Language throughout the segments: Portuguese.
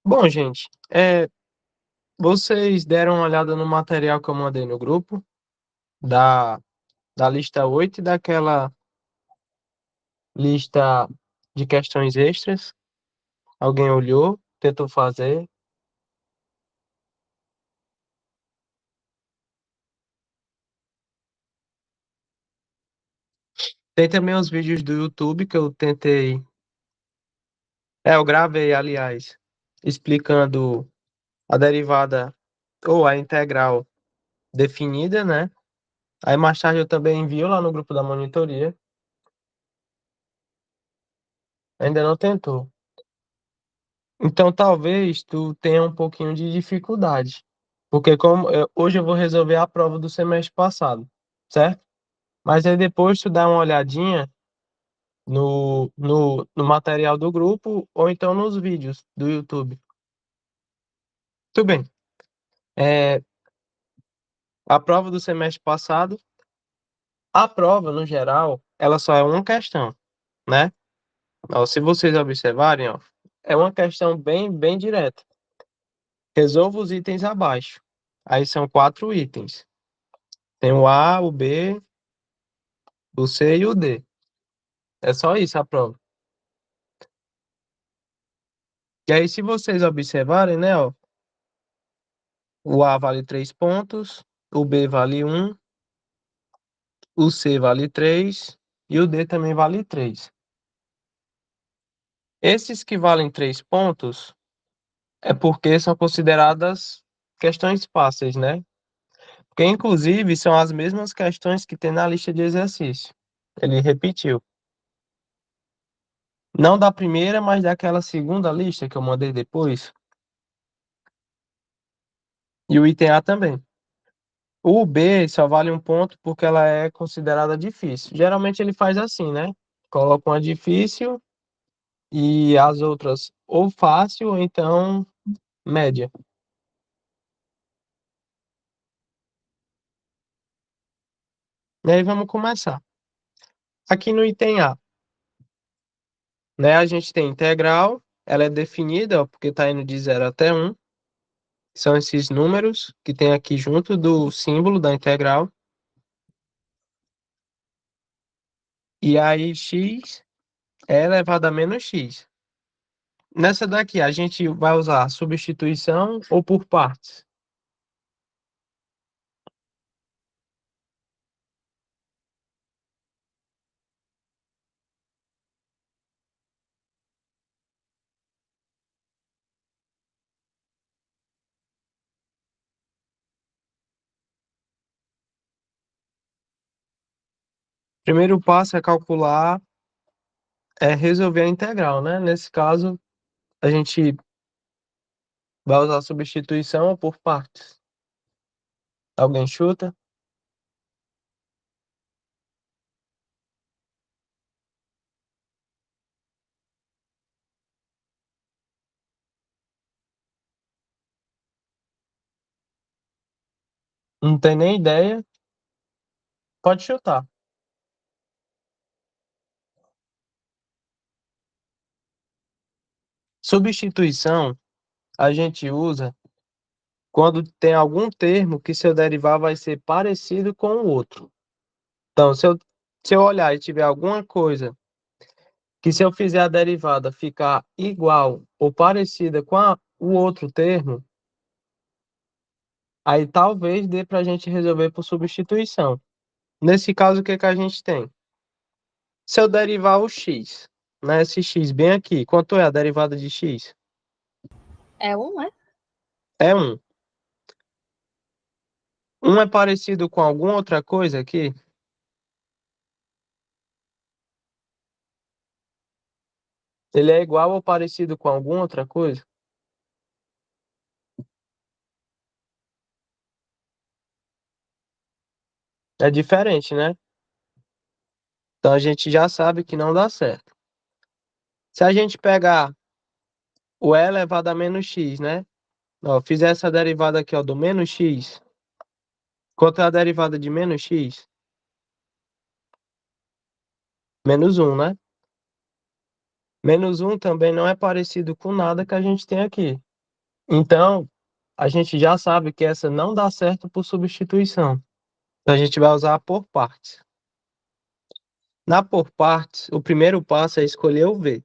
Bom, gente, vocês deram uma olhada no material que eu mandei no grupo, da, da lista 8 e daquela lista de questões extras? Alguém olhou, tentou fazer? Tem também os vídeos do YouTube que eu tentei. Eu gravei, aliás, explicando a derivada ou a integral definida, né? Aí mais tarde eu também envio lá no grupo da monitoria. Ainda não tentou. Então talvez tu tenha um pouquinho de dificuldade. Porque hoje eu vou resolver a prova do semestre passado, certo? Mas aí depois tu dá uma olhadinha no material do grupo ou então nos vídeos do YouTube. Tudo bem. É, a prova do semestre passado, a prova, no geral, ela só é uma questão, né? Ó, se vocês observarem, ó, é uma questão bem direta. Resolva os itens abaixo. Aí são 4 itens. Tem o A, o B, o C e o D. É só isso a prova. E aí, se vocês observarem, né, ó, o A vale 3 pontos, o B vale 1, o C vale 3 e o D também vale 3. Esses que valem 3 pontos é porque são consideradas questões fáceis, né? Porque, inclusive, são as mesmas questões que tem na lista de exercício. Ele repetiu. Não da primeira, mas daquela segunda lista que eu mandei depois. E o item A também. O B só vale um ponto porque ela é considerada difícil. Geralmente ele faz assim, né? Coloca uma difícil e as outras ou fácil ou então média. E aí vamos começar. Aqui no item A, né? A gente tem integral, ela é definida, ó, porque está indo de 0 até 1. São esses números que tem aqui junto do símbolo da integral. E aí x é elevado a menos x. Nessa daqui, a gente vai usar substituição ou por partes? Primeiro passo é calcular, resolver a integral, né? Nesse caso, a gente vai usar substituição ou por partes. Alguém chuta? Não tem nem ideia? Pode chutar. Substituição a gente usa quando tem algum termo que seu derivado vai ser parecido com o outro. Então, se eu olhar e tiver alguma coisa que se eu fizer a derivada ficar igual ou parecida com o outro termo, aí talvez dê para a gente resolver por substituição. Nesse caso, o que que a gente tem? Se eu derivar o x, né, esse x bem aqui, quanto é a derivada de x? É um, é? É 1. 1 é parecido com alguma outra coisa aqui? Ele é igual ou parecido com alguma outra coisa? É diferente, né? Então a gente já sabe que não dá certo. Se a gente pegar o e elevado a menos x, né? Ó, fizer essa derivada aqui, ó, do menos x. Quanto é a derivada de menos x? 1, né? 1. 1 é parecido com alguma outra coisa aqui? Ele é igual ou parecido com alguma outra coisa? É diferente, né? Então a gente já sabe que não dá certo. Se a gente pegar o e elevado a menos x, né? Ó, fizer essa derivada aqui, ó, do menos x. Quanto é a derivada de menos x? Menos 1, né? Menos um também não é parecido com nada que a gente tem aqui. Então, a gente já sabe que essa não dá certo por substituição. Então, a gente vai usar por partes. Na por partes, o primeiro passo é escolher o V.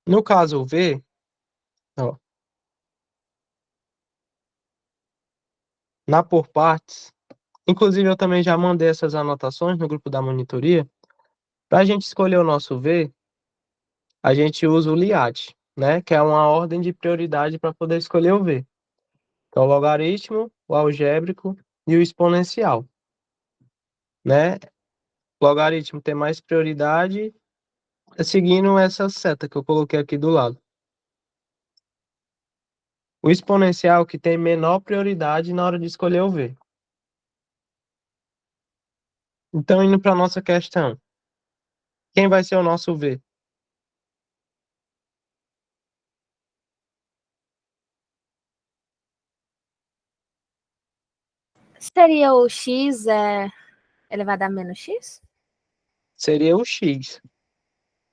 No caso, o V, ó, na por partes, inclusive eu também já mandei essas anotações no grupo da monitoria. Para a gente escolher o nosso V, a gente usa o LIAT, né? Que é uma ordem de prioridade para poder escolher o V. Que é o logaritmo, o algébrico e o exponencial, né? O logaritmo tem mais prioridade, seguindo essa seta que eu coloquei aqui do lado. O exponencial que tem menor prioridade na hora de escolher o V. Então, indo para a nossa questão, quem vai ser o nosso V? Seria o x elevado a menos x? Seria o X,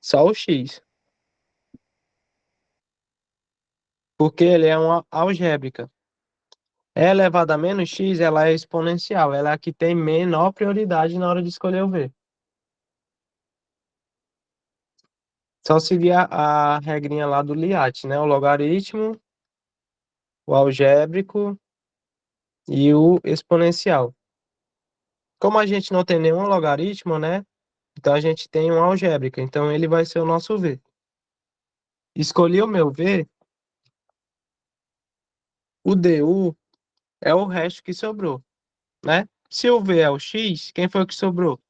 só o X, porque ele é uma algébrica. E elevado a menos X, ela é exponencial, ela é a que tem menor prioridade na hora de escolher o V. Só seguir a regrinha lá do LIAT, né? O logaritmo, o algébrico e o exponencial. Como a gente não tem nenhum logaritmo, né? Então a gente tem uma algébrica, então ele vai ser o nosso V. Escolhi o meu V, o DU é o resto que sobrou, né? Se o V é o X, quem foi que sobrou?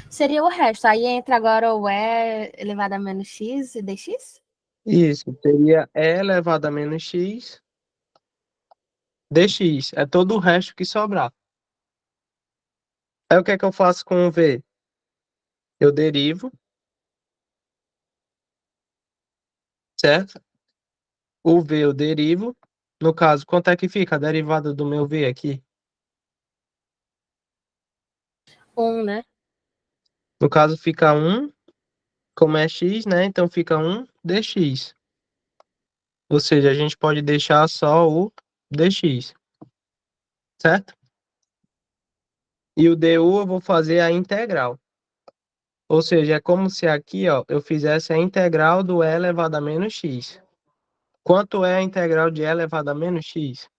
Seria o resto. Aí entra agora o e elevado a menos x e dx? Isso, seria E elevado a menos X dx. É todo o resto que sobrar. Aí o que é que eu faço com o V? Eu derivo, certo? O V eu derivo. No caso, quanto é que fica a derivada do meu V aqui? Né? No caso, fica 1, como é x, né? Então fica 1 dx. Ou seja, a gente pode deixar só o dx, certo? E o du eu vou fazer a integral. Ou seja, é como se aqui, ó, eu fizesse a integral do e elevado a menos x. Quanto é a integral de e elevado a menos x?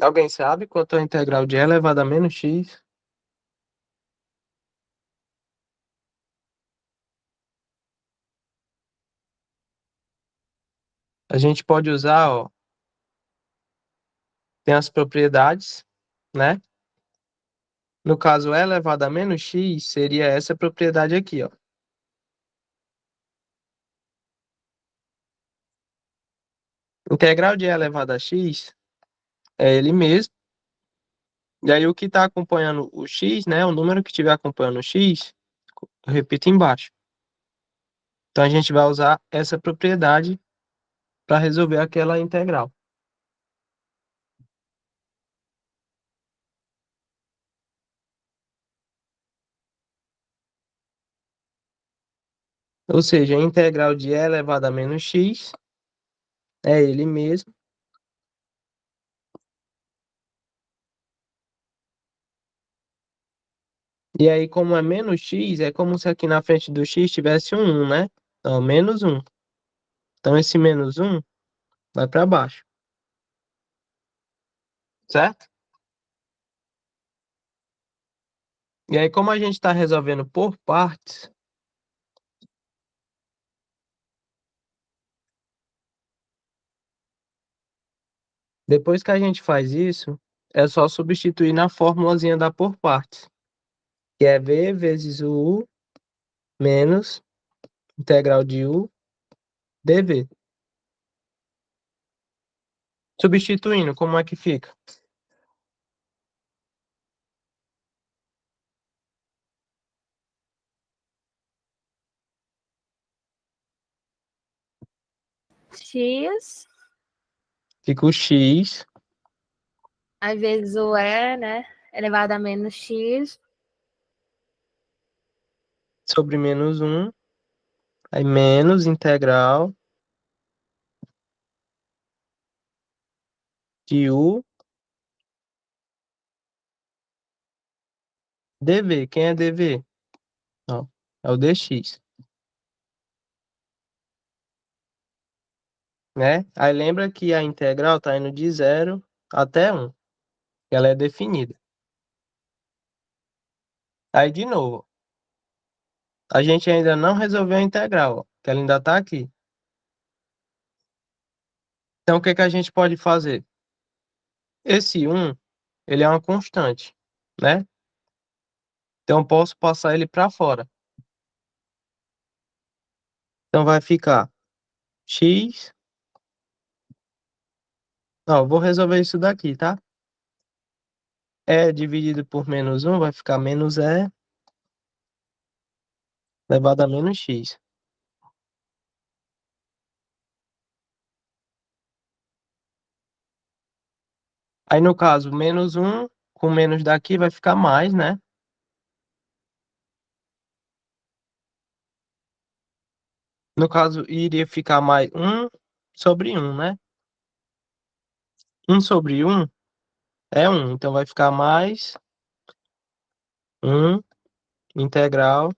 Alguém sabe quanto é a integral de e elevado a menos x? A gente pode usar, ó, tem as propriedades, né? No caso, e elevado a menos x seria essa propriedade aqui, ó. Integral de e elevado a x é ele mesmo. E aí o que está acompanhando o x, né? O número que estiver acompanhando o x, eu repito embaixo. Então a gente vai usar essa propriedade para resolver aquela integral. Ou seja, a integral de e elevado a menos x é ele mesmo. E aí, como é menos x, é como se aqui na frente do x tivesse um 1, né? Então, menos um. Então, esse menos um vai para baixo, certo? E aí, como a gente está resolvendo por partes, depois que a gente faz isso, é só substituir na formulazinha da por partes, que é v vezes o u menos integral de u dv. Substituindo, como é que fica? X, Fica o x às vezes o E, né? Elevado a menos X. sobre menos um, aí menos integral de u dv. Quem é dv? Ó, é o dx, né? Aí lembra que a integral está indo de zero até um. Ela é definida. Aí, de novo, a gente ainda não resolveu a integral, ó, que ela ainda está aqui. Então, o que que a gente pode fazer? Esse um, ele é uma constante, né? Então, eu posso passar ele para fora. Então, vai ficar x. Ó, eu vou resolver isso daqui, tá? E dividido por menos um vai ficar menos E elevado a menos x. Aí, no caso, menos um com menos daqui vai ficar mais, né? No caso, iria ficar mais um sobre um, né? Um sobre um é um, então vai ficar mais um integral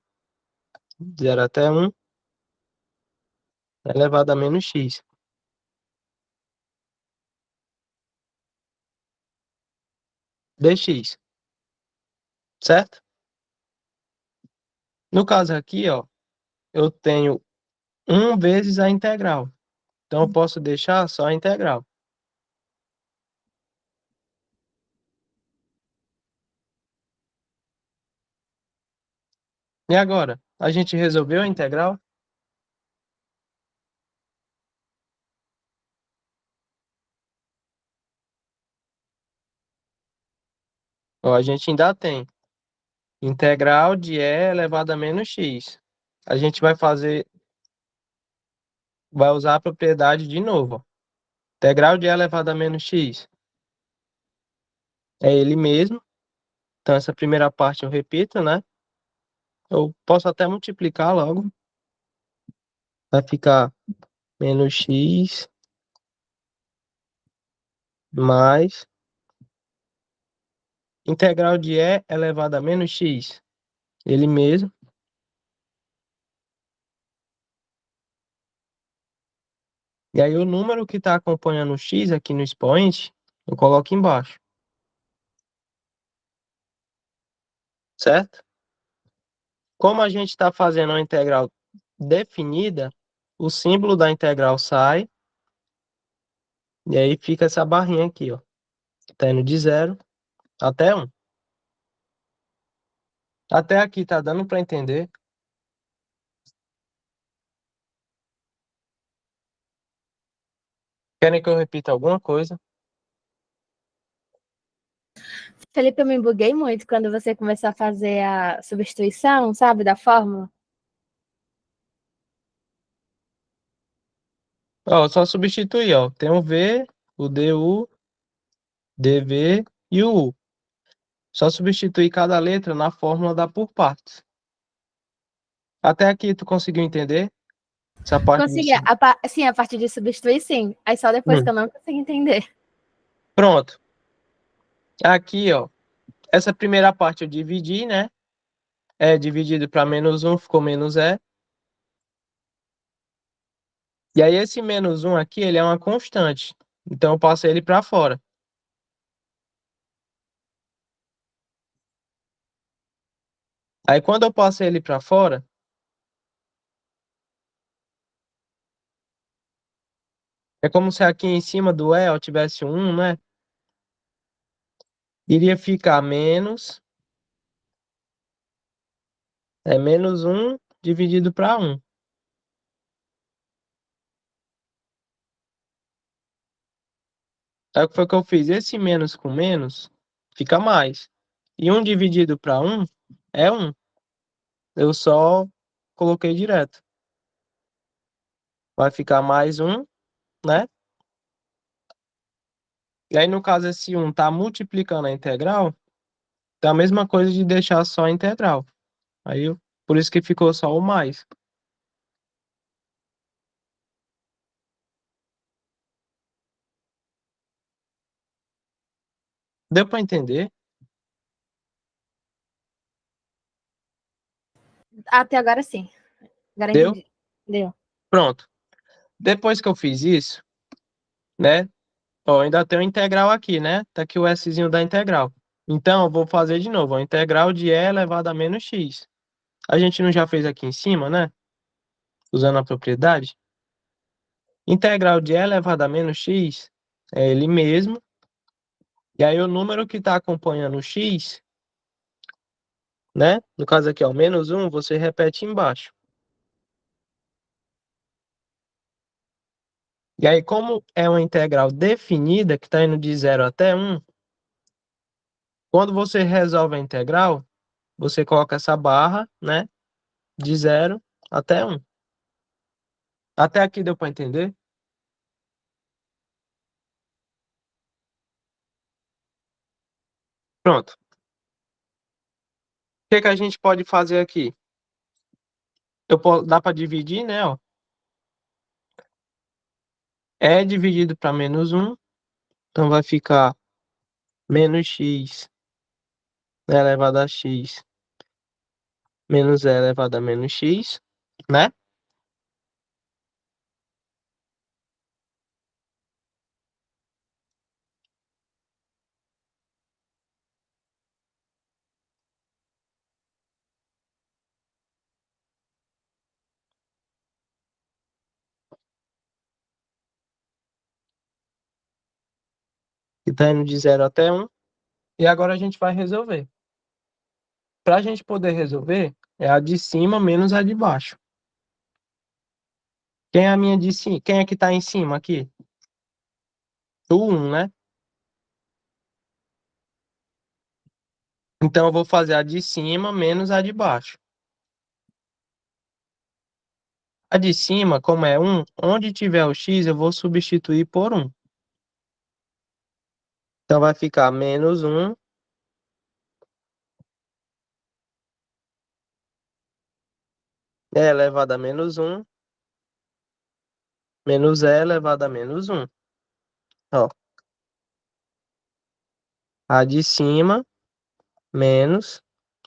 de 0 até um elevado a menos x dx, certo? No caso aqui, ó, eu tenho um vezes a integral. Então eu posso deixar só a integral. E agora? A gente resolveu a integral? Ó, a gente ainda tem integral de e elevado a menos x. A gente vai usar a propriedade de novo, ó. Integral de e elevado a menos x é ele mesmo. Então essa primeira parte eu repito, né? Eu posso até multiplicar logo. Vai ficar menos x mais integral de e elevado a menos x. Ele mesmo. E aí o número que está acompanhando o x aqui no expoente, eu coloco embaixo, certo? Como a gente está fazendo uma integral definida, o símbolo da integral sai, e aí fica essa barrinha aqui, ó. Tá indo de zero até um. Até aqui tá dando para entender. Querem que eu repita alguma coisa? Felipe, eu me buguei muito quando você começou a fazer a substituição, sabe, da fórmula. Ó, só substituir, ó. Tem o V, o DU, DV e o U. Só substituir cada letra na fórmula da por partes. Até aqui tu conseguiu entender essa parte de Consegui, cima? sim, a partir de substituir, sim. Aí só depois que Hum. eu não consegui entender. Pronto. Aqui, ó. Essa primeira parte eu dividi, né? É dividido para menos um, ficou menos E. E aí esse menos um aqui, ele é uma constante. Então eu passo ele para fora. Aí quando eu passo ele para fora, é como se aqui em cima do E eu tivesse um, né? Iria ficar menos um dividido para um. Aí o que foi que eu fiz? Esse menos com menos fica mais. E um dividido para um é um. Eu só coloquei direto. Vai ficar mais um, né? E aí, no caso, esse um tá multiplicando a integral, é a mesma coisa de deixar só a integral. Aí, por isso que ficou só o mais. Deu para entender? Até agora sim. Agora Deu? entendi. Deu. Pronto. Depois que eu fiz isso, né? Ó, ainda tem o integral aqui, né? Tá aqui o Szinho da integral. Então, eu vou fazer de novo. A integral de E elevado a menos x. A gente não já fez aqui em cima, né? Usando a propriedade. Integral de E elevado a menos x é ele mesmo. E aí, o número que está acompanhando o x, né? No caso aqui, ó, menos um, você repete embaixo. E aí, como é uma integral definida, que está indo de 0 até 1, quando você resolve a integral, você coloca essa barra, né? De 0 até 1. Até aqui deu para entender? Pronto. O que que a gente pode fazer aqui? Dá para dividir, né? Ó. É dividido para menos um, então vai ficar menos x elevado a x menos e elevado a menos x, né? Que está indo de 0 até 1. E agora a gente vai resolver. Para a gente poder resolver, é a de cima menos a de baixo. Quem é a minha de cima? Quem é que está em cima aqui? O 1, né? Então eu vou fazer a de cima menos a de baixo. A de cima, como é 1, onde tiver o x, eu vou substituir por 1. Então vai ficar menos 1 elevado a menos 1 menos e elevado a menos 1. Ó, a de cima menos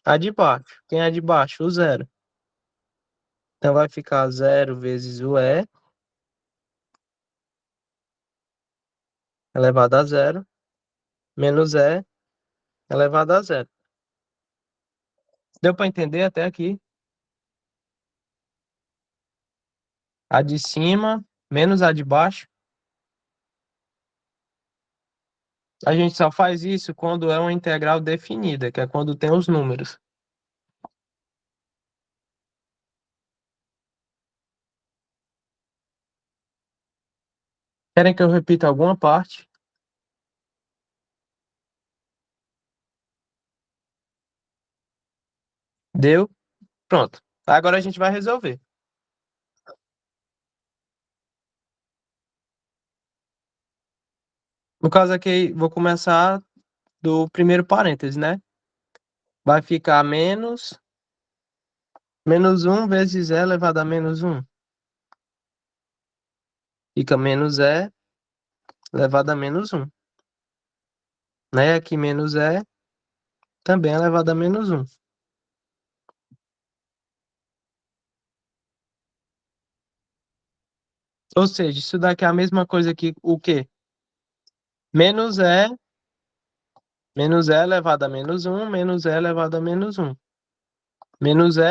a de baixo. Quem é a de baixo? O zero. Então vai ficar 0 vezes o e elevado a zero menos e elevado a zero. Deu para entender até aqui? A de cima menos a de baixo. A gente só faz isso quando é uma integral definida, que é quando tem os números. Querem que eu repita alguma parte? Deu? Pronto. Agora a gente vai resolver. No caso aqui, vou começar do primeiro parêntese, né? Vai ficar menos um vezes e elevado a menos um. Fica menos e elevado a menos um. Né? Aqui menos e também elevado a menos um. Ou seja, isso daqui é a mesma coisa que o quê? Menos e elevado a menos um, menos e elevado a menos um. Menos e.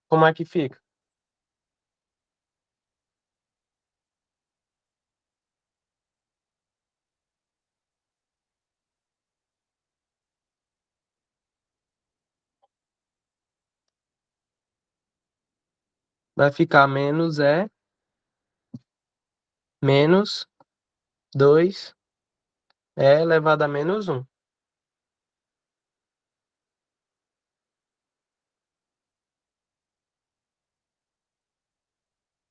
Como é que fica? Vai ficar menos e menos 2 é elevado a menos um.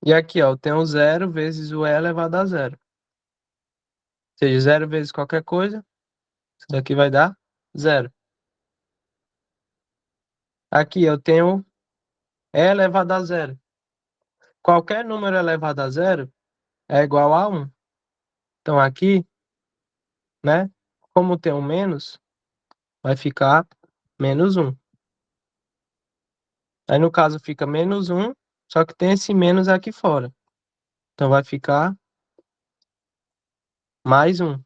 E aqui, ó, eu tenho zero vezes o e elevado a zero. Ou seja, zero vezes qualquer coisa, isso daqui vai dar zero. Aqui eu tenho e elevado a zero. Qualquer número elevado a zero é igual a um. Então aqui, né, como tem um menos, vai ficar menos um. Aí no caso fica menos um, só que tem esse menos aqui fora. Então vai ficar mais um,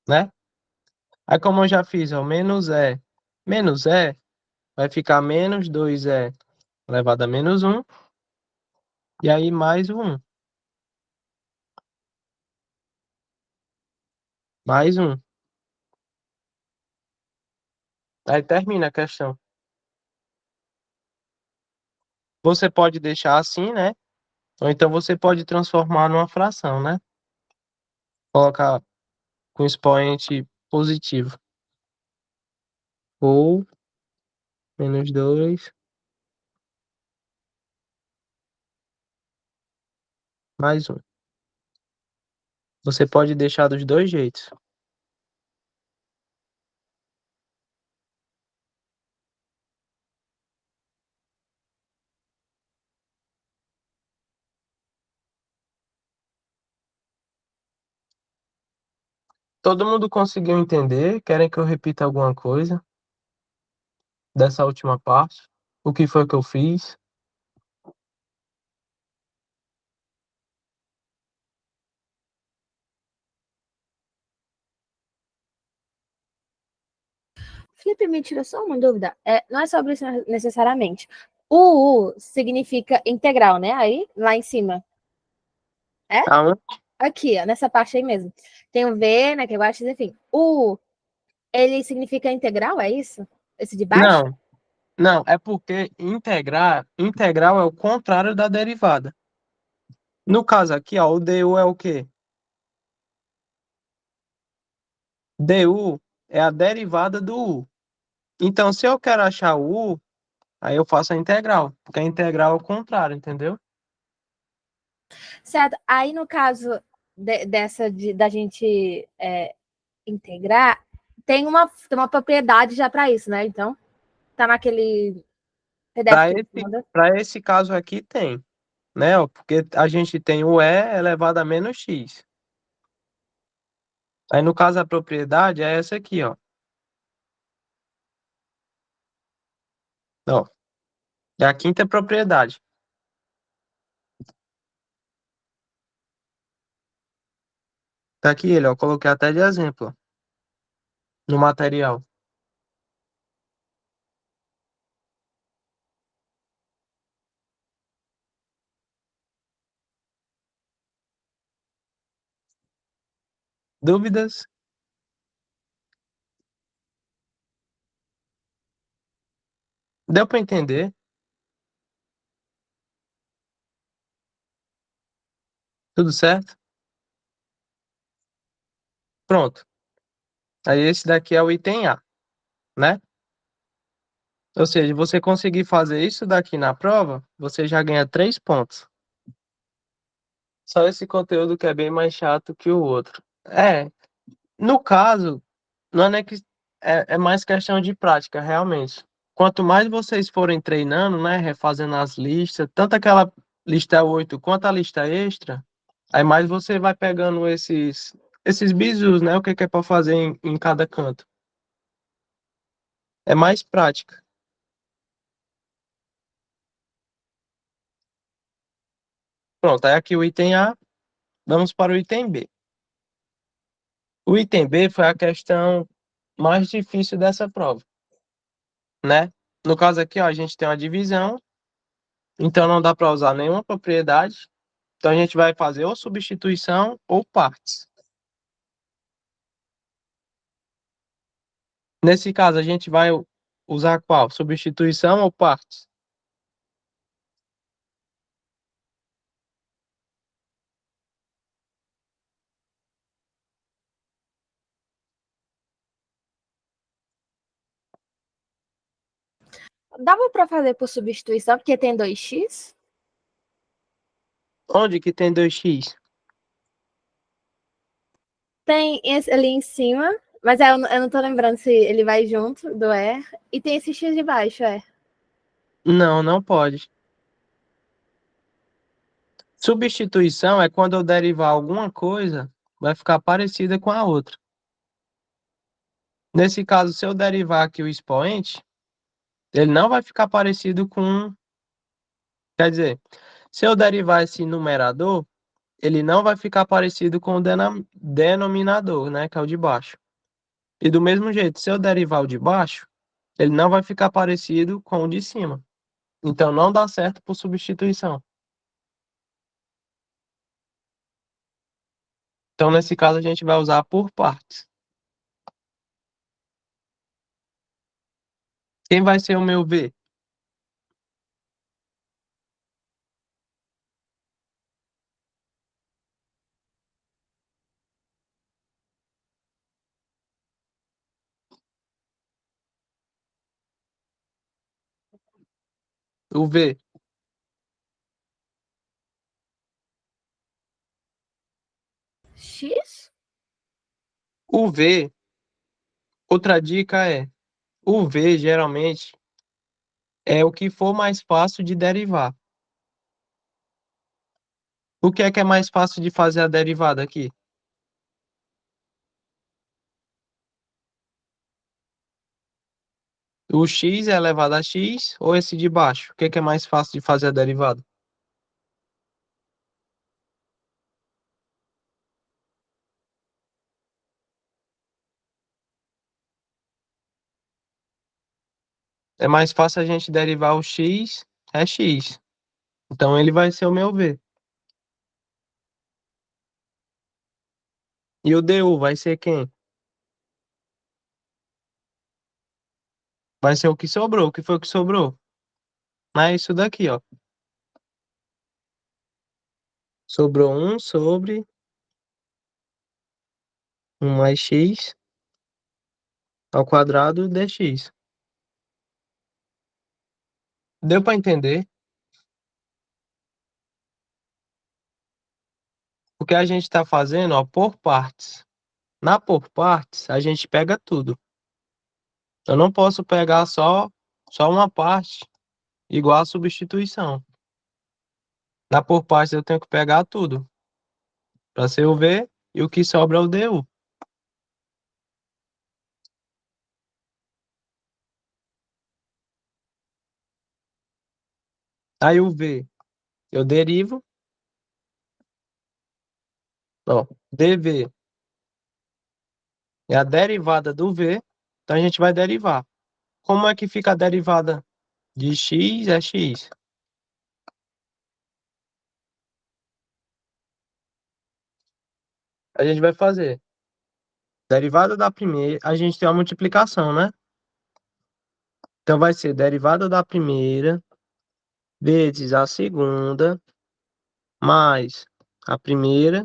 né? Aí como eu já fiz, ó, menos e, vai ficar menos 2e elevado a menos um, e aí mais o 1, mais um. Aí termina a questão. Você pode deixar assim, né? Ou então você pode transformar numa fração, né? Colocar com expoente positivo. Ou menos 2 mais um. Você pode deixar dos dois jeitos. Todo mundo conseguiu entender? Querem que eu repita alguma coisa dessa última parte? O que foi que eu fiz? Felipe, me tira só uma dúvida. Não é sobre isso necessariamente. O U significa integral, né? Aí, lá em cima. É? Aonde? Aqui, ó, nessa parte aí mesmo. Tem o V, né? Que é igual a X, enfim. O U, ele significa integral, é isso? Esse de baixo? Não, não, é porque integral é o contrário da derivada. No caso aqui, ó, o du é o quê? Du é a derivada do u. Então, se eu quero achar o u, aí eu faço a integral, porque a integral é o contrário, entendeu? Certo. Aí, no caso da gente integrar, tem uma propriedade já para isso, né? Então, tá naquele PDF Para que você esse, mandou. para esse caso aqui tem, né? Ó, porque a gente tem o e elevado a menos x. Aí, no caso, a propriedade é essa aqui, ó. Ó, é a quinta propriedade. Tá aqui ele, ó. Coloquei até de exemplo, ó, no material. Dúvidas? Deu para entender? Tudo certo? Pronto. Aí esse daqui é o item A, né? Ou seja, você conseguir fazer isso daqui na prova, você já ganha 3 pontos. Só esse conteúdo que é bem mais chato que o outro. No caso, não é nem que é mais questão de prática, realmente. Quanto mais vocês forem treinando, né, refazendo as listas, tanto aquela lista 8 quanto a lista extra, aí mais você vai pegando esses bizus, né, o que é para fazer em cada canto. É mais prática. Pronto, aí aqui o item A, vamos para o item B. O item B foi a questão mais difícil dessa prova, né? No caso aqui, ó, a gente tem uma divisão, então não dá para usar nenhuma propriedade. Então a gente vai fazer ou substituição ou partes. Nesse caso, a gente vai usar qual? Substituição ou partes? Dava para fazer por substituição, porque tem 2x? Onde que tem 2x? Tem esse ali em cima, mas eu não tô lembrando se ele vai junto do E. E tem esse x de baixo, é. Não, não pode. Substituição é quando eu derivar alguma coisa, vai ficar parecida com a outra. Nesse caso, se eu derivar aqui o expoente, ele não vai ficar parecido com. Quer dizer, se eu derivar esse numerador, ele não vai ficar parecido com o denominador, né, que é o de baixo. E do mesmo jeito, se eu derivar o de baixo, ele não vai ficar parecido com o de cima. Então não dá certo por substituição. Então nesse caso a gente vai usar por partes. Quem vai ser o meu V? O V. X? O V, outra dica é, o V geralmente é o que for mais fácil de derivar. O que é mais fácil de fazer a derivada aqui? O x é elevado a x ou esse de baixo? O que é mais fácil de fazer a derivada? É mais fácil a gente derivar o x, é x. Então ele vai ser o meu v. E o du vai ser quem? Vai ser o que sobrou. O que foi o que sobrou? Não é isso daqui, ó. Sobrou um sobre um mais x ao quadrado dx. Deu para entender? O que a gente está fazendo, ó, por partes. Na por partes, a gente pega tudo. Eu não posso pegar só uma parte, igual a substituição. Na por partes eu tenho que pegar tudo, para ser o V e o que sobra é o DU. Aí o V eu derivo, ó, dV é a derivada do V, então a gente vai derivar. Como é que fica a derivada de x é x? A gente vai fazer derivada da primeira, a gente tem uma multiplicação, né? Então vai ser derivada da primeira vezes a segunda mais a primeira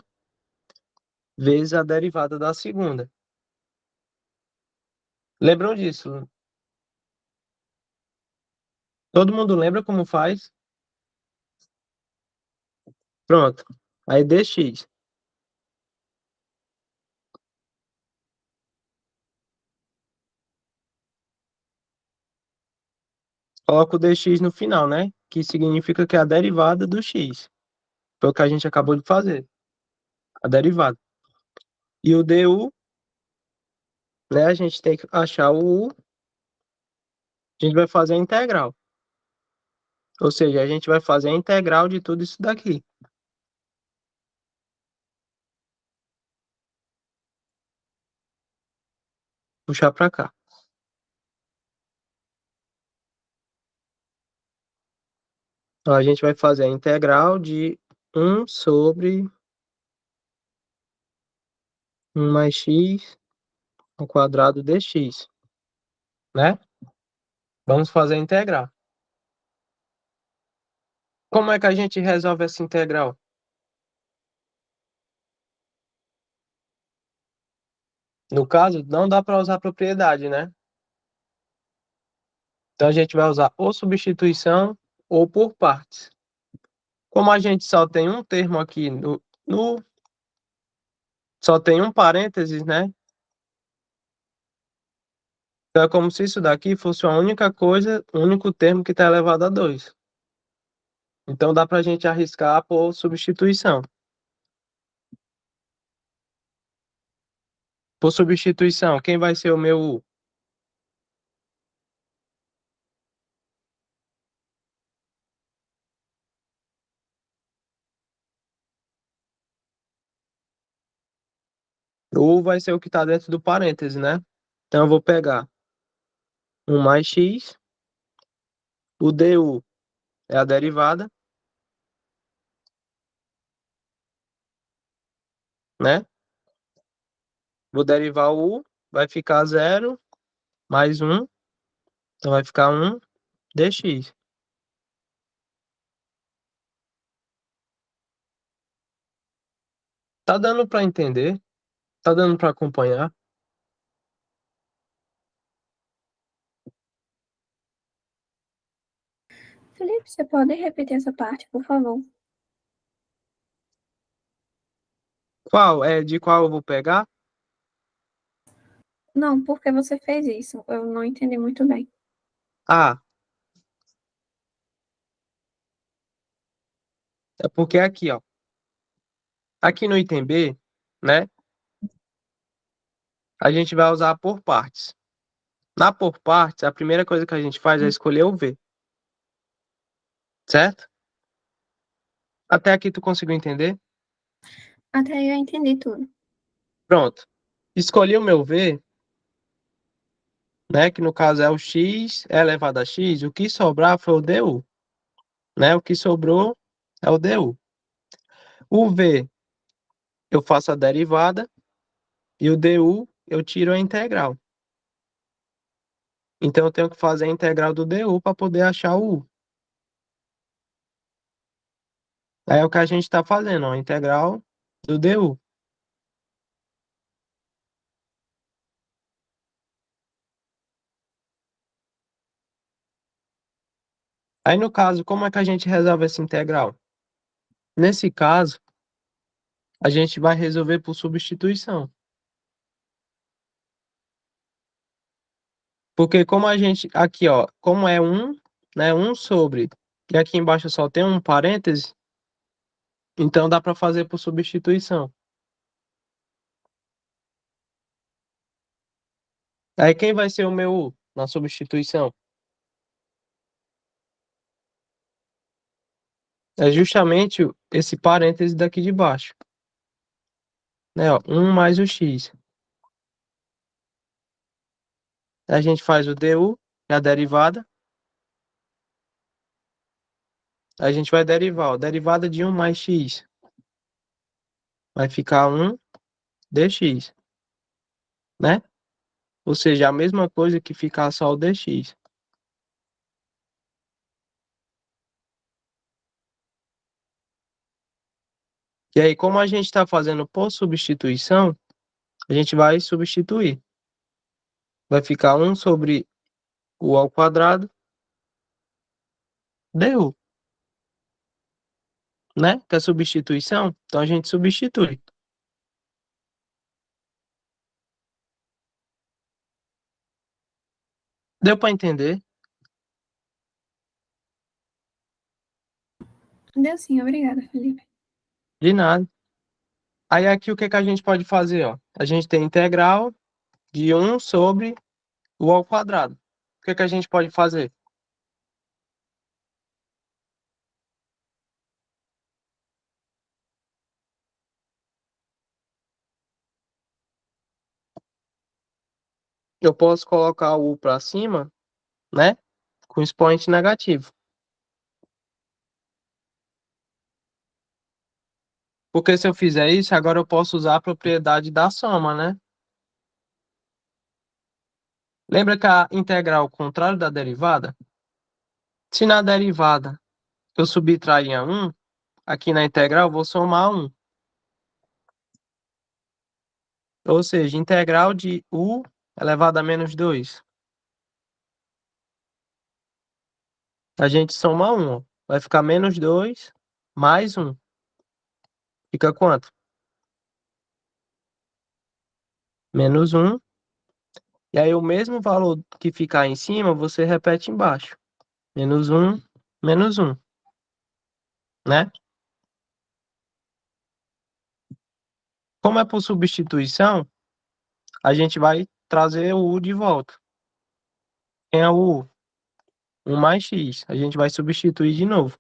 vezes a derivada da segunda. Lembram disso? Todo mundo lembra como faz? Pronto. Aí dx. Coloca o dx no final, né? Que significa que é a derivada do x. Foi o que a gente acabou de fazer. A derivada. E o du, né? A gente tem que achar o u. A gente vai fazer a integral. Ou seja, a gente vai fazer a integral de tudo isso daqui. Puxar para cá. Então, a gente vai fazer a integral de um sobre um mais x ao quadrado dx, né? Vamos fazer a integral. Como é que a gente resolve essa integral? No caso, não dá para usar propriedade, né? Então a gente vai usar ou substituição ou por partes. Como a gente só tem um termo aqui só tem um parênteses, né? Então é como se isso daqui fosse a única coisa, o único termo que está elevado a 2. Então dá para a gente arriscar por substituição. Por substituição, quem vai ser o meu U? O U vai ser o que está dentro do parêntese, né? Então eu vou pegar 1 mais x, o du é a derivada, né? Vou derivar o U, vai ficar 0 mais 1, então vai ficar 1 dx. Tá dando para entender? Tá dando para acompanhar? Felipe, você pode repetir essa parte, por favor? Qual? De qual eu vou pegar? Não, por que você fez isso? Eu não entendi muito bem. Ah, é porque aqui, ó. Aqui no item B, né? A gente vai usar por partes. Na por partes, a primeira coisa que a gente faz é escolher o V, certo? Até aqui tu conseguiu entender? Até aí eu entendi tudo. Pronto. Escolhi o meu V, né? Que no caso é o x elevado a x. O que sobrar foi o du, né? O que sobrou é o du. O V eu faço a derivada e o du eu tiro a integral. Então eu tenho que fazer a integral do du para poder achar o u. Aí é o que a gente está fazendo, ó, a integral do du. Aí no caso, como é que a gente resolve essa integral? Nesse caso, a gente vai resolver por substituição. Porque como a gente, aqui ó, como é um, né, um sobre, e aqui embaixo só tem um parêntese, então dá para fazer por substituição. Aí quem vai ser o meu u na substituição? É justamente esse parêntese daqui de baixo, né, ó, 1 mais o x. A gente faz o du, é a derivada, a gente vai derivar, ó, derivada de 1 mais x vai ficar 1 dx, né? Ou seja, a mesma coisa que ficar só o dx. E aí, como a gente está fazendo por substituição, a gente vai substituir. Vai ficar 1 sobre o ao quadrado du, né? Que é substituição. Então a gente substitui. Deu para entender? Deu sim, obrigada, Felipe. De nada. Aí aqui o que que a gente pode fazer, ó? A gente tem integral de 1 sobre o ao quadrado. O que que a gente pode fazer? Eu posso colocar o u para cima, né? Com expoente negativo. Porque se eu fizer isso, agora eu posso usar a propriedade da soma, né? Lembra que a integral é o contrário da derivada? Se na derivada eu subtrair 1, aqui na integral eu vou somar 1. Ou seja, integral de u elevado a menos 2. A gente soma 1, ó. Vai ficar menos 2 mais 1. Fica quanto? Menos 1. E aí o mesmo valor que ficar em cima, você repete embaixo. Menos 1, né? Como é por substituição, a gente vai trazer o u de volta. Quem é o u? 1 mais x. A gente vai substituir de novo.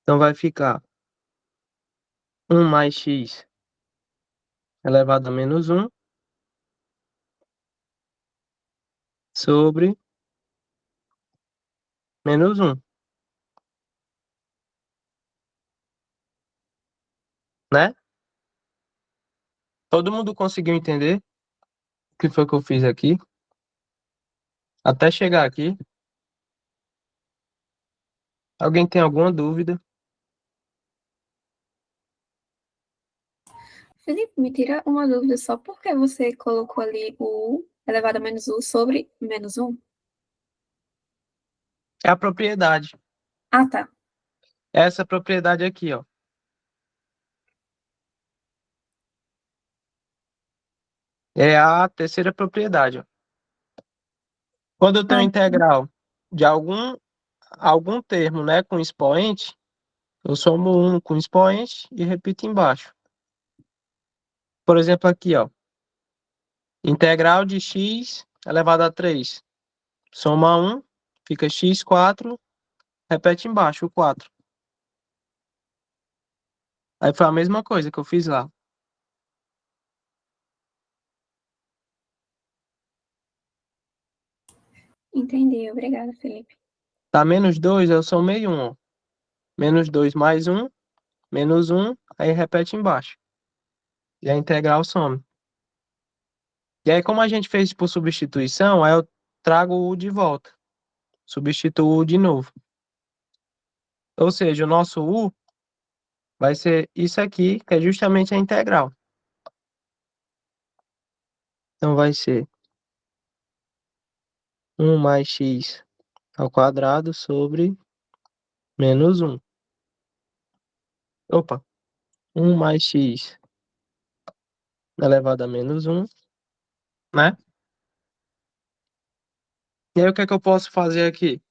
Então vai ficar 1 mais x elevado a menos 1 sobre menos 1, né? Todo mundo conseguiu entender o que foi que eu fiz aqui? Até chegar aqui. Alguém tem alguma dúvida? Felipe, me tira uma dúvida só por que você colocou ali o u elevado a menos u sobre menos 1? É a propriedade. Ah, tá. Essa propriedade aqui, ó. É a terceira propriedade, ó. Quando eu tenho Ah, integral de algum termo, né, com expoente, eu somo 1 com expoente e repito embaixo. Por exemplo, aqui, ó. Integral de x elevado a 3. Soma 1, fica x4, repete embaixo o 4. Aí foi a mesma coisa que eu fiz lá. entendi. Obrigada, Felipe. Tá menos 2, eu somei 1, ó. Menos 2 mais 1, menos 1, aí repete embaixo. E a integral some. E aí, como a gente fez por substituição, aí eu trago o u de volta. Substituo o de novo. Ou seja, o nosso u vai ser isso aqui, que é justamente a integral. Então vai ser 1 mais x ao quadrado sobre menos 1. Opa, 1 mais x elevado a menos 1, né? E aí o que é que eu posso fazer aqui?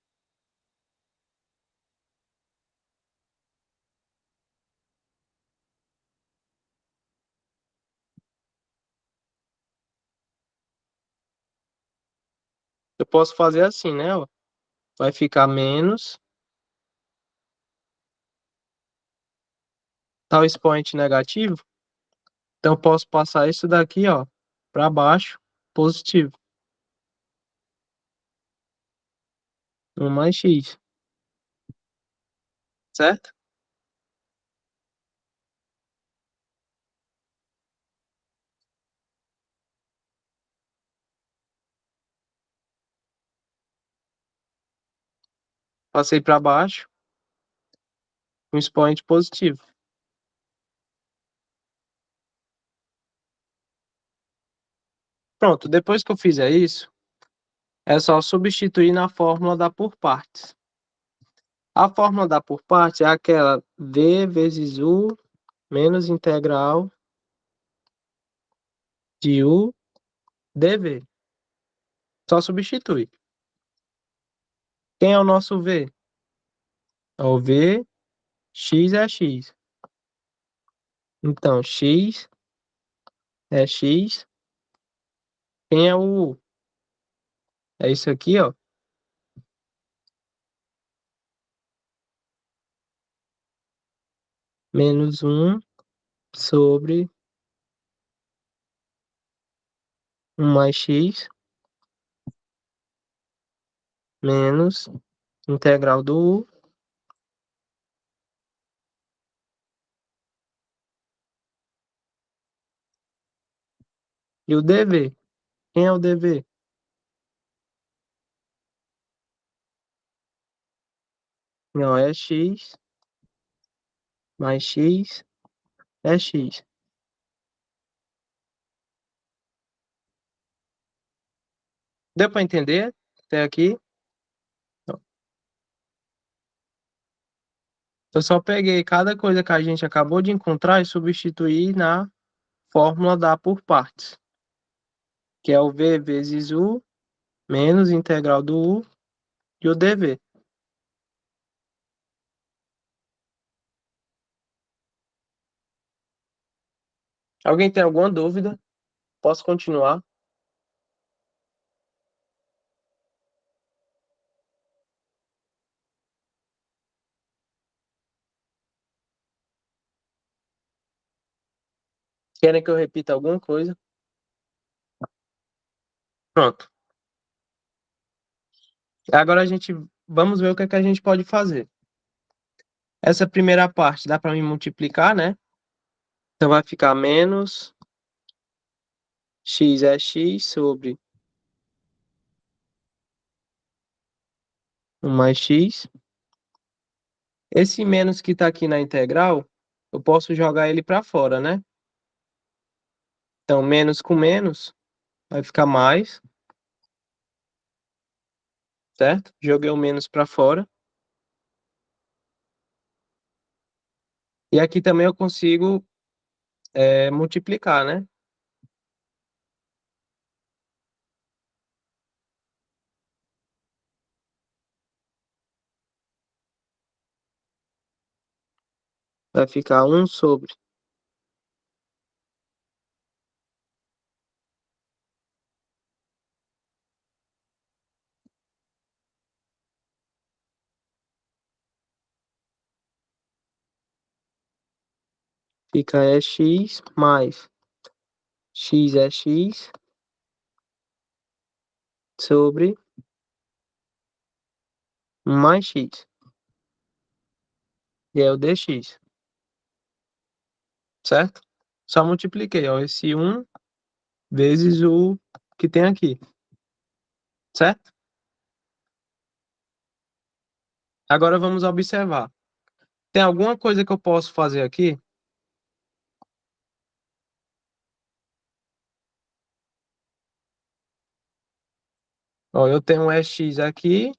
Eu posso fazer assim, né? Ó. Vai ficar menos tal expoente negativo. Então eu posso passar isso daqui, ó, para baixo, positivo. 1 mais x, certo? Passei para baixo, um expoente positivo. Pronto, depois que eu fizer isso, é só substituir na fórmula da por partes. A fórmula da por partes é aquela v vezes u menos integral de u dv. Só substitui. Quem é o nosso v? É o v, x é x. Então, x é x. Quem é o u? É isso aqui, ó. Menos 1 sobre 1 mais x menos integral do u E o dv? Quem é o dv? Não, é x mais x é x. Deu para entender até aqui? Eu só peguei cada coisa que a gente acabou de encontrar e substituí na fórmula da por partes, que é o v vezes u menos integral do u e o dv. Alguém tem alguma dúvida? Posso continuar? Querem que eu repita alguma coisa? Pronto. Agora vamos ver o que é que a gente pode fazer. Essa primeira parte dá para me multiplicar, né? Então vai ficar menos x é x sobre 1 mais x. Esse menos que está aqui na integral, eu posso jogar ele para fora, né? Então, menos com menos vai ficar mais, certo? Joguei o menos para fora. E aqui também eu consigo multiplicar, né? Vai ficar 1 sobre fica é x mais x é x sobre 1 mais x. E é o dx, certo? Só multipliquei, ó, esse 1 vezes o que tem aqui, certo? Agora vamos observar. Tem alguma coisa que eu posso fazer aqui? Ó, eu tenho um x aqui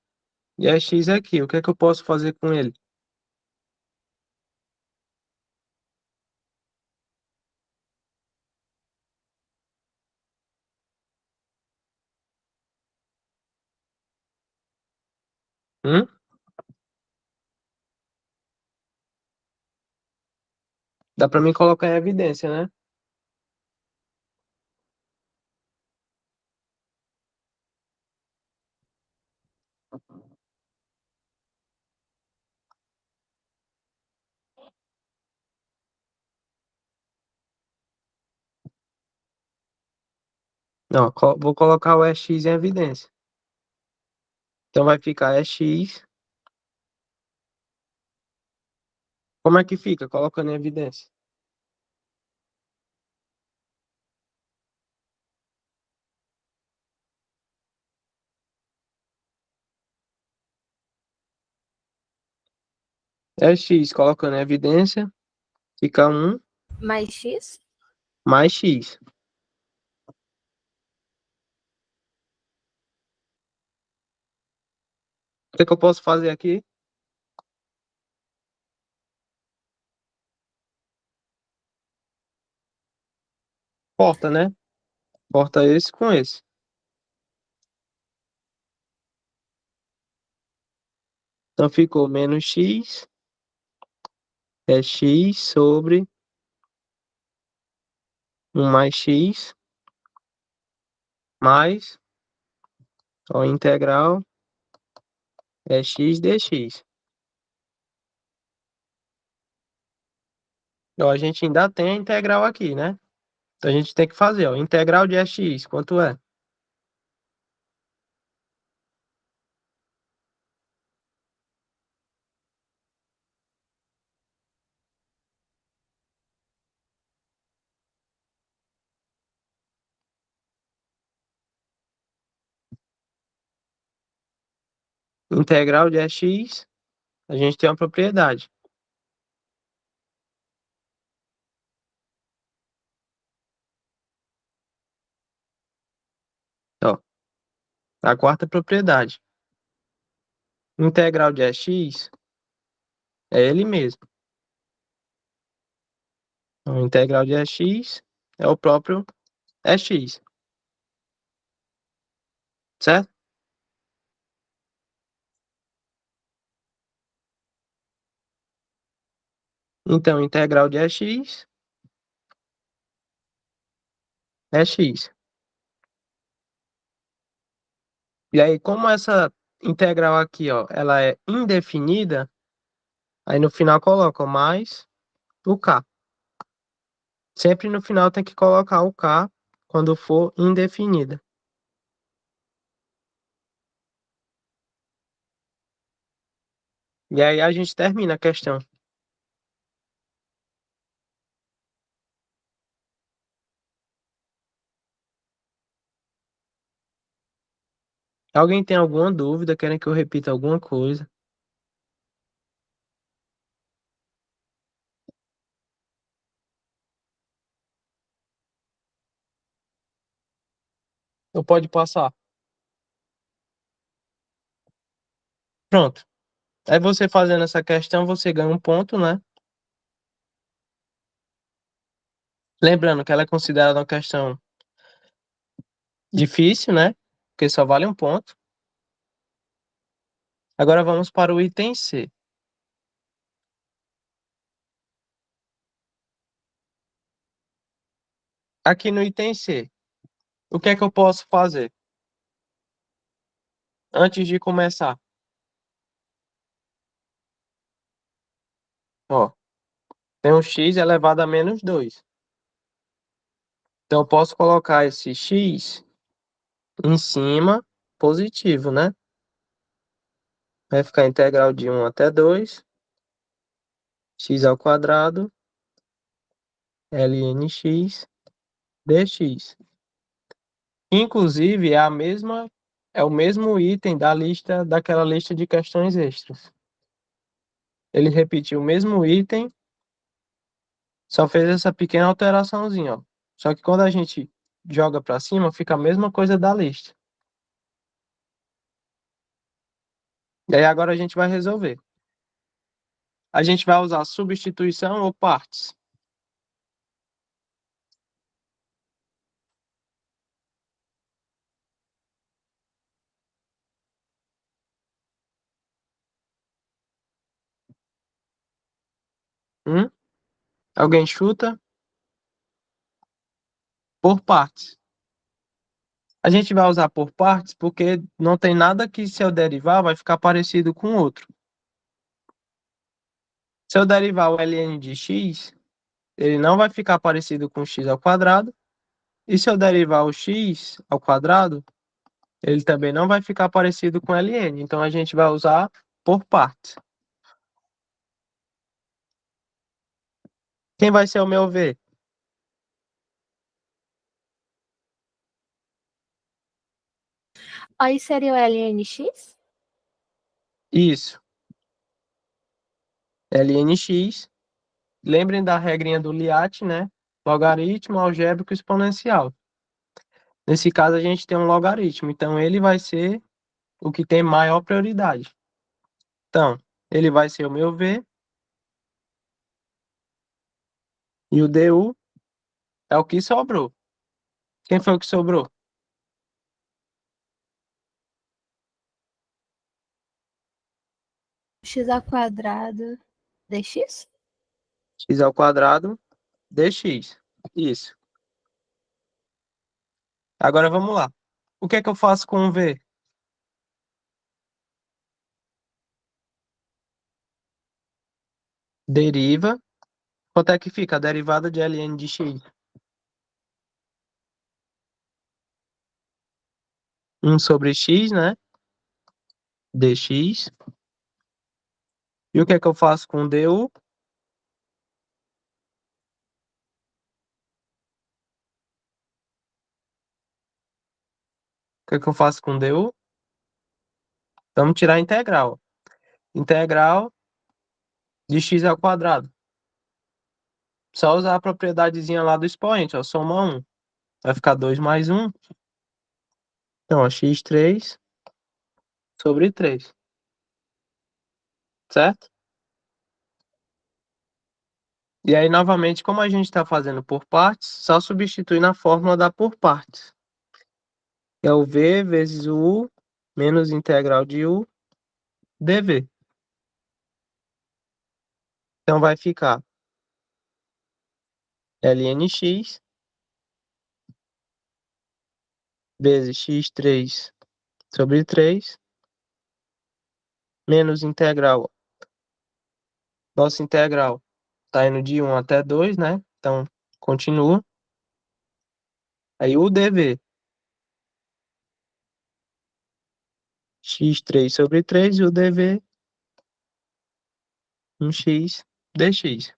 e x aqui. O que é que eu posso fazer com ele? Hum? Dá para mim colocar em evidência, né? Não, vou colocar o x em evidência. Então vai ficar x. Como é que fica? Colocando em evidência. X colocando em evidência, fica 1 Mais X? mais x. O que é que eu posso fazer aqui? Corta, né? Corta esse com esse. Então ficou menos x é x sobre 1 mais x mais ó, integral é x dx. Ó, a gente ainda tem a integral aqui, né? Então a gente tem que fazer, ó, integral de x, quanto é? Integral de x, a gente tem uma propriedade. Ó, a quarta propriedade. Integral de x é ele mesmo. Então, integral de x é o próprio x, certo? Então, integral de x é x. E aí, como essa integral aqui, ó, ela é indefinida, aí no final coloca mais o k. Sempre no final tem que colocar o k quando for indefinida. E aí a gente termina a questão. Alguém tem alguma dúvida? Querem que eu repita alguma coisa? Ou pode passar? Pronto. Aí você fazendo essa questão, você ganha um ponto, né? Lembrando que ela é considerada uma questão difícil, né? Porque só vale um ponto. Agora vamos para o item C. Aqui no item C, o que é que eu posso fazer antes de começar? Ó, tem um x elevado a menos 2. Então eu posso colocar esse x em cima positivo, né? Vai ficar integral de 1 até 2, x ao quadrado, lnx dx. Inclusive, é o mesmo item daquela lista de questões extras. Ele repetiu o mesmo item, só fez essa pequena alteraçãozinha, ó. Só que quando a gente joga para cima, fica a mesma coisa da lista. E aí agora a gente vai resolver. A gente vai usar substituição ou partes? Hum? Alguém chuta? Por partes. A gente vai usar por partes porque não tem nada que, se eu derivar, vai ficar parecido com o outro. Se eu derivar o ln de x, ele não vai ficar parecido com x ao quadrado. E se eu derivar o x ao quadrado, ele também não vai ficar parecido com ln. Então a gente vai usar por partes. Quem vai ser o meu v? Aí seria o LNX? Isso, lnx. Lembrem da regrinha do Liat, né? Logaritmo, algébrico, exponencial. Nesse caso, a gente tem um logaritmo, então ele vai ser o que tem maior prioridade. Então, ele vai ser o meu v e o du é o que sobrou. Quem foi o que sobrou? X ao quadrado dx? X ao quadrado dx. Isso. Agora vamos lá. O que é que eu faço com o v? Deriva. Quanto é que fica a derivada de ln de x? 1 sobre x, né? Dx. E o que é que eu faço com o du? O que é que eu faço com o du? Vamos tirar a integral. Integral de x ao quadrado. Só usar a propriedadezinha lá do expoente, ó, soma 1. Vai ficar 2 mais 1. Então, ó, x3 sobre 3. Certo? E aí, novamente, como a gente está fazendo por partes, só substituir na fórmula da por partes. É o v vezes o u menos integral de u dv. Então, vai ficar lnx vezes x3 sobre 3 menos integral. Nossa integral está indo de 1 até 2, né? Então, continua. Aí, o dv. x3 sobre 3 e o dv 1x dx.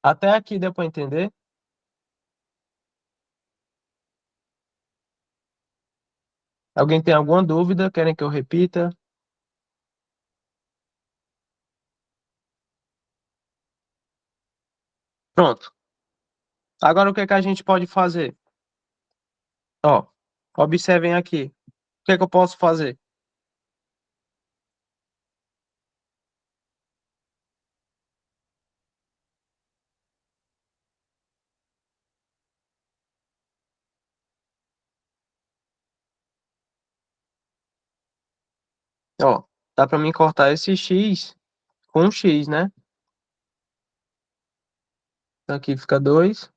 Até aqui deu para entender? Alguém tem alguma dúvida? Querem que eu repita? Pronto. Agora o que é que a gente pode fazer? Ó, observem aqui. O que é que eu posso fazer? Ó, dá para mim cortar esse x com um x, né? Então aqui fica 2.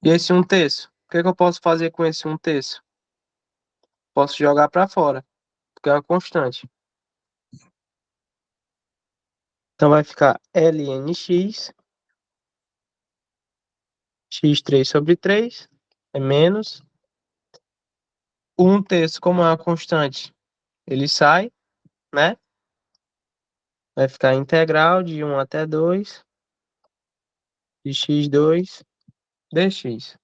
E esse 1/3? O que é que eu posso fazer com esse 1/3? Posso jogar para fora, porque é uma constante. Então vai ficar lnx x3 sobre 3 é menos. O 1/3, como é uma constante, ele sai, né? Vai ficar integral de 1 até 2 de x2 dx.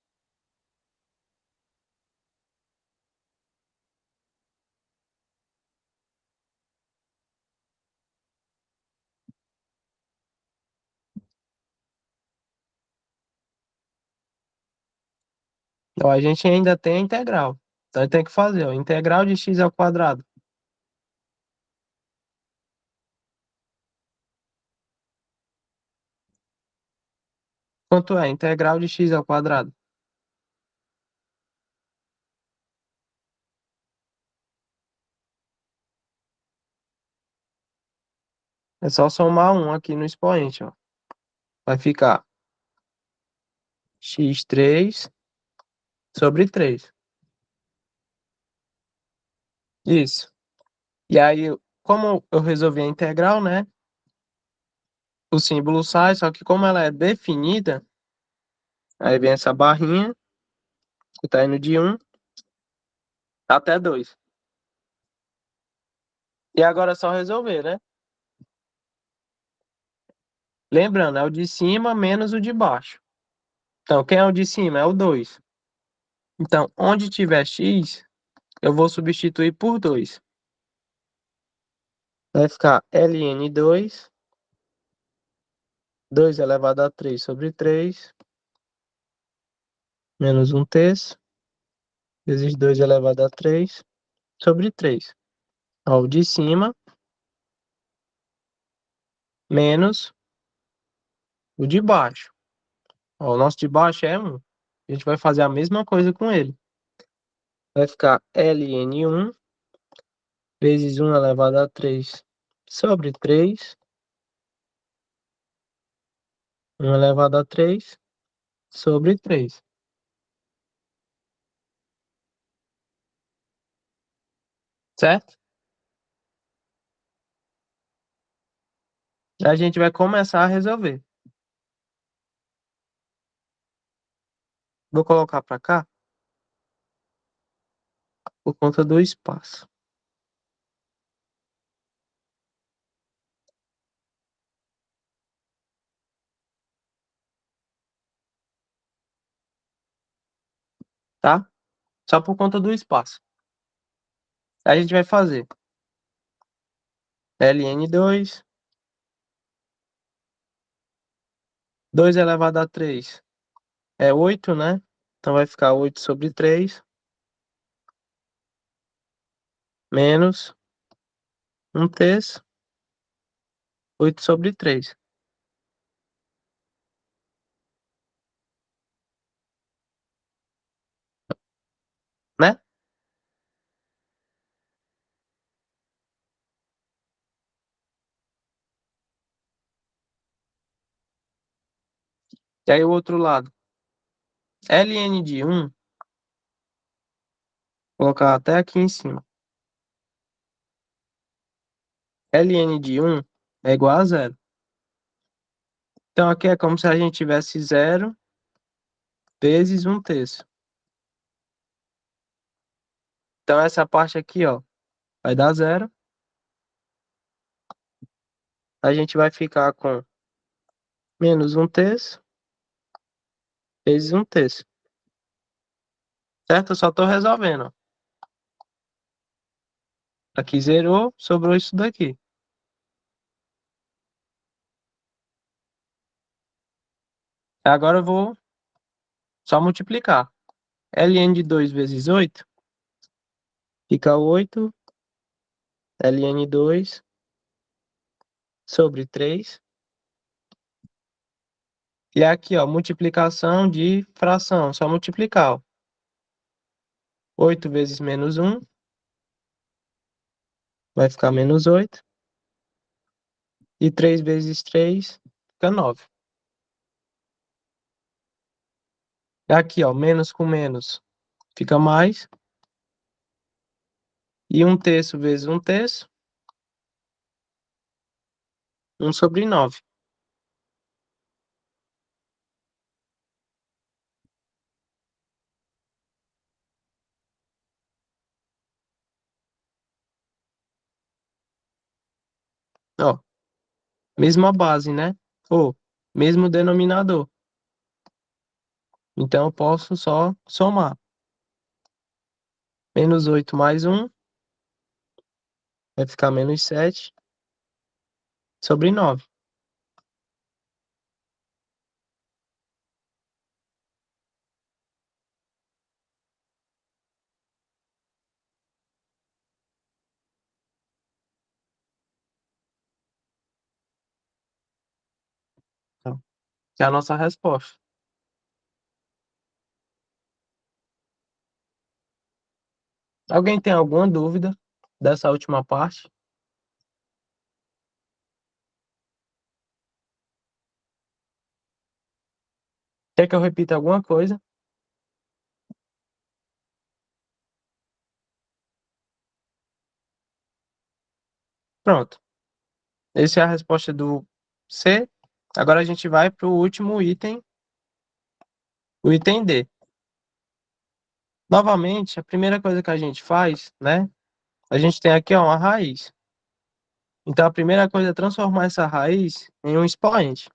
Então a gente ainda tem a integral. Então tem que fazer, ó, integral de x ao quadrado. Quanto é? Integral de x ao quadrado. É só somar 1 aqui no expoente, ó. Vai ficar x3 sobre 3. Isso. E aí, como eu resolvi a integral, né? O símbolo sai, só que como ela é definida, aí vem essa barrinha, que tá indo de 1 até 2. E agora é só resolver, né? Lembrando, é o de cima menos o de baixo. Então, quem é o de cima? É o 2. Então, onde tiver x, eu vou substituir por 2. Vai ficar ln2, 2 elevado a 3 sobre 3, menos 1/3, vezes 2 elevado a 3 sobre 3. Ó, o de cima, menos o de baixo. Ó, o nosso de baixo é 1. A gente vai fazer a mesma coisa com ele. Vai ficar ln1 vezes 1 elevado a 3 sobre 3, 1 elevado a 3 sobre 3. Certo? A gente vai começar a resolver. Vou colocar para cá por conta do espaço. Tá? Só por conta do espaço. Aí a gente vai fazer ln2, 2 elevado a 3 é 8, né? Então vai ficar 8 sobre 3 menos 1/3, 8 sobre 3, né? E aí o outro lado, ln de 1, colocar até aqui em cima. Ln de 1 é igual a zero. Então aqui é como se a gente tivesse 0 vezes 1/3. Então essa parte aqui, ó, vai dar zero. A gente vai ficar com menos 1/3 vezes 1/3. Certo? Eu só estou resolvendo, ó. Aqui zerou, sobrou isso daqui. Agora eu vou só multiplicar. Ln de 2 vezes 8 fica 8 ln2 sobre 3. E aqui, ó, multiplicação de fração, só multiplicar, ó. 8 vezes menos 1 vai ficar menos 8. E 3 vezes 3 fica 9. Aqui, ó, menos com menos fica mais. E 1/3 vezes 1/3, 1 sobre 9. Ó, mesma base, né? Ou mesmo denominador. Então eu posso só somar. Menos 8 mais 1 vai ficar menos 7 sobre 9. Então, que é a nossa resposta. Alguém tem alguma dúvida dessa última parte? Quer que eu repita alguma coisa? Pronto. Essa é a resposta do C. Agora a gente vai para o último item, o item D. Novamente, a primeira coisa que a gente faz, né? A gente tem aqui, ó, uma raiz. Então a primeira coisa é transformar essa raiz em um expoente.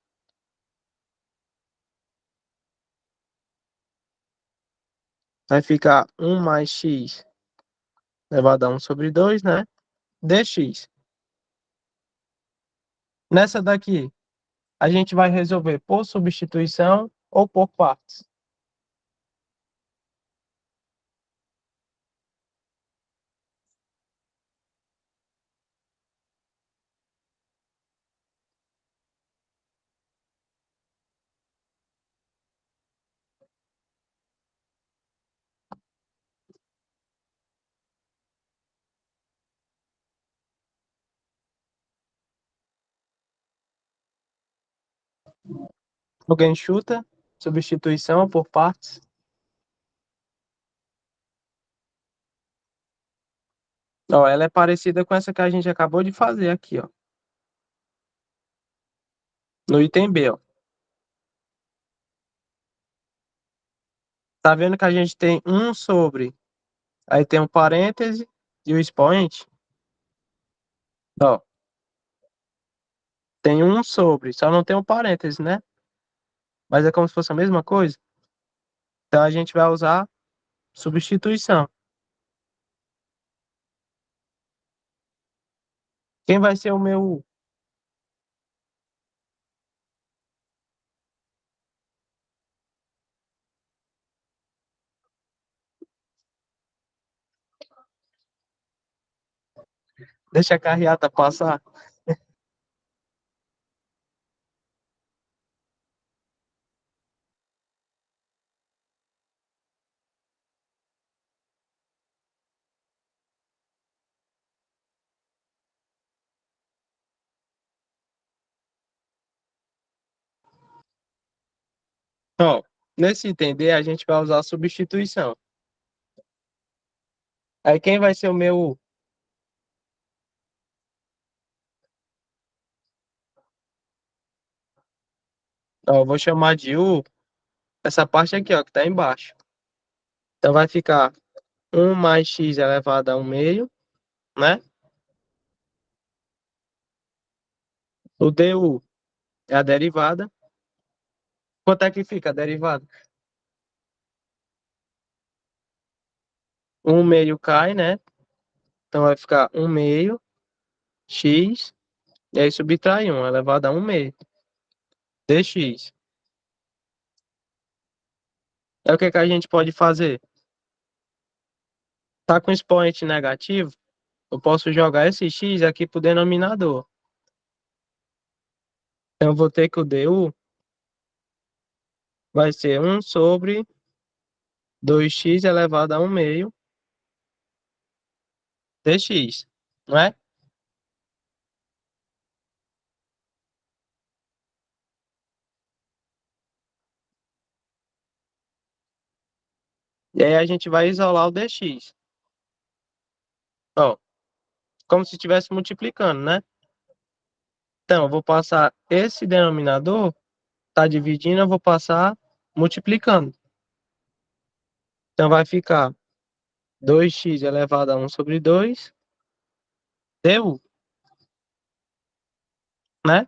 Vai ficar 1 mais x elevado a 1 sobre 2, né? Dx. Nessa daqui, a gente vai resolver por substituição ou por partes. Alguém chuta? Substituição por partes? Ó, ela é parecida com essa que a gente acabou de fazer aqui, ó. No item B, ó. Tá vendo que a gente tem 1 sobre, aí tem um parêntese e o expoente? Ó, tem 1 sobre, só não tem um parêntese, né? Mas é como se fosse a mesma coisa. Então a gente vai usar substituição. Quem vai ser o meu U? Deixa a carreata passar. Ó, nesse entender, a gente vai usar a substituição. Aí quem vai ser o meu U? Ó, eu vou chamar de U essa parte aqui, ó, que tá embaixo. Então vai ficar 1 mais x elevado a 1 meio, né? O du é a derivada. Quanto é que fica a derivada? 1 meio cai, né? Então vai ficar 1 meio x, e aí subtrai 1 elevado a 1 meio dx. É o que que a gente pode fazer? Tá com expoente negativo, eu posso jogar esse x aqui pro denominador. Então eu vou ter que o du vai ser 1 sobre 2x elevado a 1 meio dx, não é? E aí a gente vai isolar o dx. Ó, como se estivesse multiplicando, né? Então, eu vou passar esse denominador, tá dividindo, eu vou passar multiplicando. Então vai ficar 2x elevado a 1 sobre 2 du, né?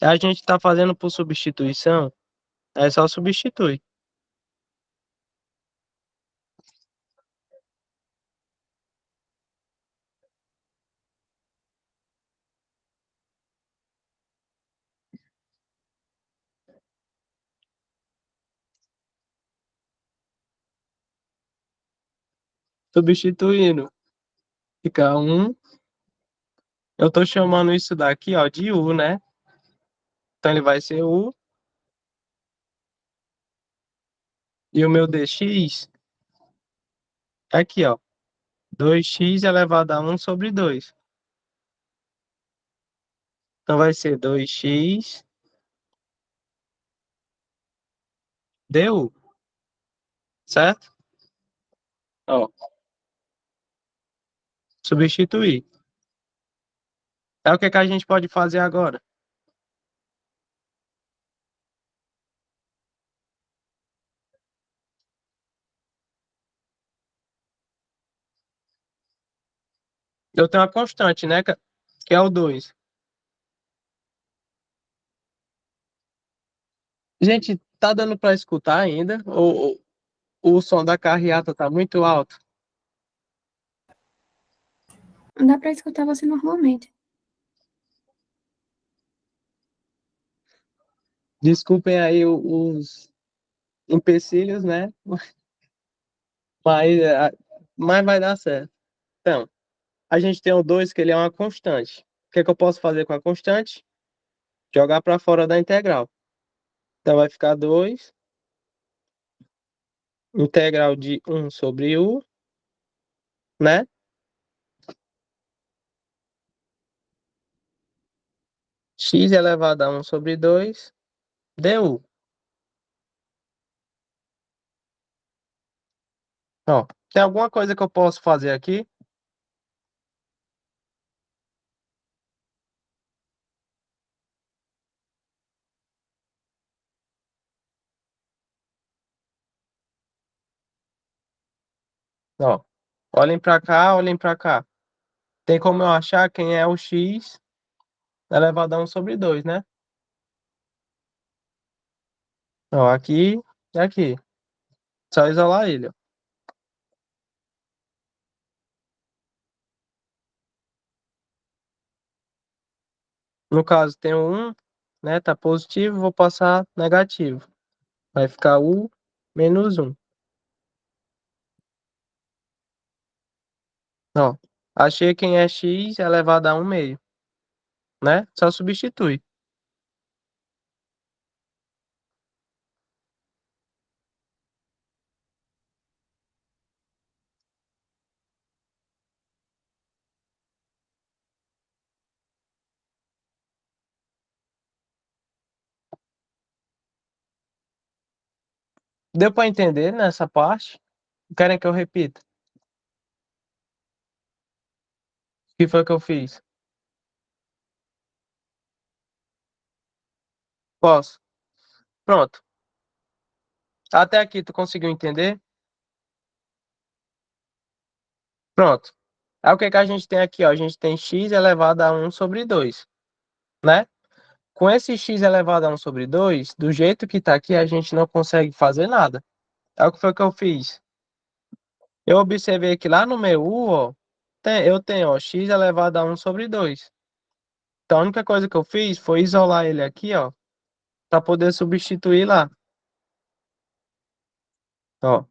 A gente está fazendo por substituição, é só substituir. Substituindo, fica 1. Eu estou chamando isso daqui, ó, de u, né? Então ele vai ser u. E o meu dx é aqui, ó. 2x elevado a 1 sobre 2. Então vai ser 2x du, certo? Ó, substituir. É o que que a gente pode fazer agora? Eu tenho uma constante, né? Que é o 2. Gente, tá dando para escutar ainda? Ou o som da carreata tá muito alto? Dá para escutar você normalmente. Desculpem aí os empecilhos, né? Mas, mas vai dar certo. Então, a gente tem o 2 que ele é uma constante. O que é que eu posso fazer com a constante? Jogar para fora da integral. Então vai ficar 2 integral de 1 sobre u, né? X elevado a 1 sobre 2 du. Ó, tem alguma coisa que eu posso fazer aqui? Ó, olhem para cá, olhem para cá. Tem como eu achar quem é o x elevado a 1 sobre 2, né? Ó, aqui e aqui. Só isolar ele, ó. No caso, tem o 1, né? Tá positivo, vou passar negativo. Vai ficar U menos 1. Ó, achei quem é x elevado a 1 meio, né? Só substitui. Deu para entender nessa parte? Querem que eu repita? O que foi que eu fiz? Posso? Pronto. Até aqui tu conseguiu entender? Pronto. Aí o que que a gente tem aqui, ó? A gente tem x elevado a 1 sobre 2, né? Com esse x elevado a 1 sobre 2, do jeito que tá aqui, a gente não consegue fazer nada. Aí o que foi que eu fiz? Eu observei que lá no meu u, ó, eu tenho, ó, x elevado a 1 sobre 2. Então a única coisa que eu fiz foi isolar ele aqui, ó, para poder substituir lá. Ó,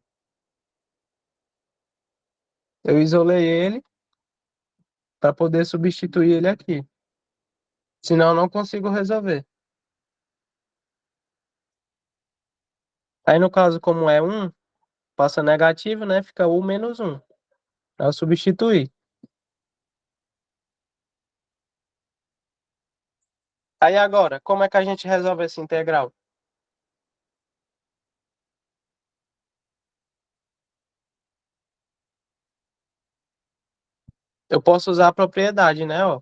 eu isolei ele para poder substituir ele aqui. Senão eu não consigo resolver. Aí no caso, como é 1, passa negativo, né? Fica u menos 1. Aí eu substituir. Aí agora, como é que a gente resolve essa integral? Eu posso usar a propriedade, né? Ó,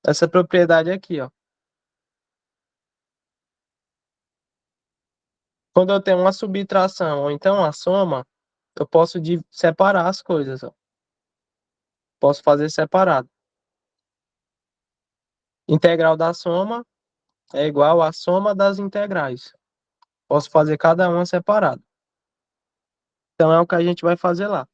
essa propriedade aqui, ó. Quando eu tenho uma subtração ou então uma soma, eu posso separar as coisas, ó. Posso fazer separado. Integral da soma é igual à soma das integrais. Posso fazer cada uma separado. Então é o que a gente vai fazer lá.